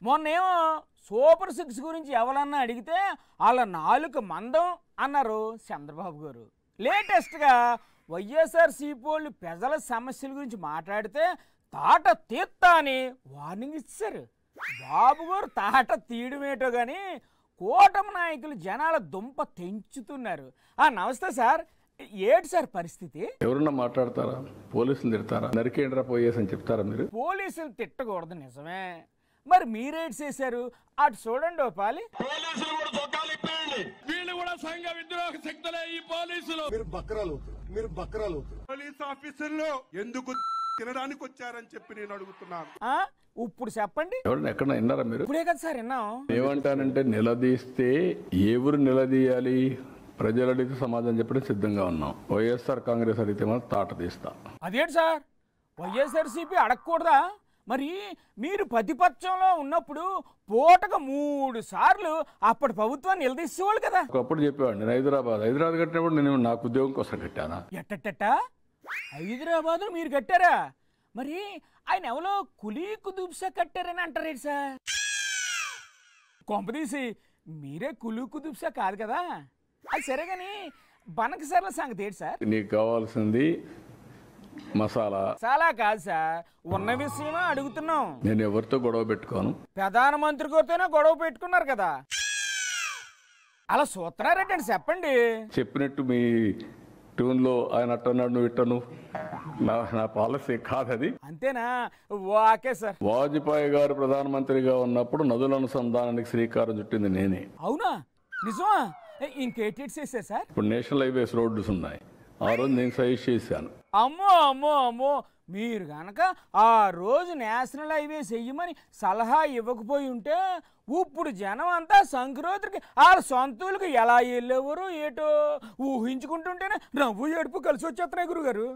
మొన్నేమో super 6 గురించి ఎవరన్నా అడిగితే వాళ్ళ నాలుక మందం అన్నారు చంద్రబాబు గారు. లేటెస్ట్గా వైఎస్ఆర్సీపీ వాళ్ళు ప్రజల సమస్యల గురించి మాట్లాడితే తాట తీత్తా అని వార్నింగ్ ఇచ్చారు. బాబు గారు తాట తీయడమేటో కానీ కూటమి నాయకులు జనాల దుంప తెంచుతున్నారు. నమస్తే సార్, ఏటి సార్ పరిస్థితి? ఎవరన్నా మాట్లాడతారా? పోలీసులు తిడతారా? నరికేండ్రా పోయేసి అని చెప్తారా మీరు? పోలీసులు తిట్టకూడదు నిజమే, మరి మీరేటి చేశారు? అటు చూడండి ఓ పాలి. పోలీసులు కూడా చొక్కాలు ఇప్పేయండి, వీళ్ళు కూడా సంఘ విద్రోహ శక్తులే ఈ పోలీసులు. మీరు బక్రాలు పోలీస్ ఆఫీసర్లు ఎందుకు తినడానికి వచ్చారని చెప్పి నేను అడుగుతున్నాను. ఇప్పుడు చెప్పండి. ఎవరన్నా ఎక్కడ విన్నారా మీరు? ఇప్పుడే కదా సార్ విన్నాం. ఏమంటానంటే నిలదీస్తే ఎవరు నిలదీయాలి? ప్రజలు అడిగితే సమాధానం చెప్పడం సిద్ధంగా ఉన్నాం. వైఎస్ఆర్ కాంగ్రెస్ అడిగితే మనం తాట తీస్తా. అదేంటి సార్, వైఎస్ఆర్సీపీ అడగకూడదా? మరి మీరు ప్రతిపక్షంలో ఉన్నప్పుడు పూటకు 3 సార్లు అప్పటి ప్రభుత్వాన్ని నిలదీసేవాళ్ళు కదా. ఒకప్పుడు చెప్పేవాడు నేను హైదరాబాద్ కట్టినప్పుడు నేను నాకు ఉద్యోగం కోసం కట్టానా? ఎట్టట హైదరాబాద్ మీరు కట్టారా? మరి ఆయన ఎవరో కులీ కుదుబ్సా కట్టారని అంటారేంటి సార్? కొంపదీసి మీరే కులీ కుదుబ్సా కాదు కదా. అది సరే కానీ బనకసర్ల సంగతి ఏంటి సార్? నీకు కావాల్సింది మసాలా చాలా కాదు సార్, ఉన్న విషయమా అడుగుతున్నాం. నేను ఎవరితో గొడవ పెట్టుకోను. ప్రధానమంత్రి గారితోనే గొడవ పెట్టుకున్నారు కదా, అలా సూత్రారేటండి చెప్పండి. చెప్పినట్టు మీ ట్యూన్లో ఆయన అట్టన్నాడు, నువ్వు ఇట్టను. నా పాలసీ కాదది. అంతేనా? Okay sir. వాజ్పేయి గారు ప్రధానమంత్రిగా ఉన్నప్పుడు నదుల అనుసంధానానికి శ్రీకారం చుట్టింది నేనే. అవునా? నిజమా? ఇంకేటి చేశారు సార్? ఇప్పుడు నేషనల్ హైవేస్ రోడ్స్ ఉన్నాయి, ఆ రోజు నేను సజెస్ట్ చేశాను. అమ్మో అమ్మో అమ్మో, మీరు కనుక ఆ రోజు నేషనల్ హైవేస్ వెయ్యమని సలహా ఇవ్వకపోయి ఉంటే ఇప్పుడు జనం అంతా సంక్రాంతికి వాళ్ళ సొంతూలకు ఎలా వెళ్ళేవారు ఏటో ఊహించుకుంటుంటేనే నవ్వు ఏడుపు కలిసి వచ్చేస్తున్నాయి గురుగారు.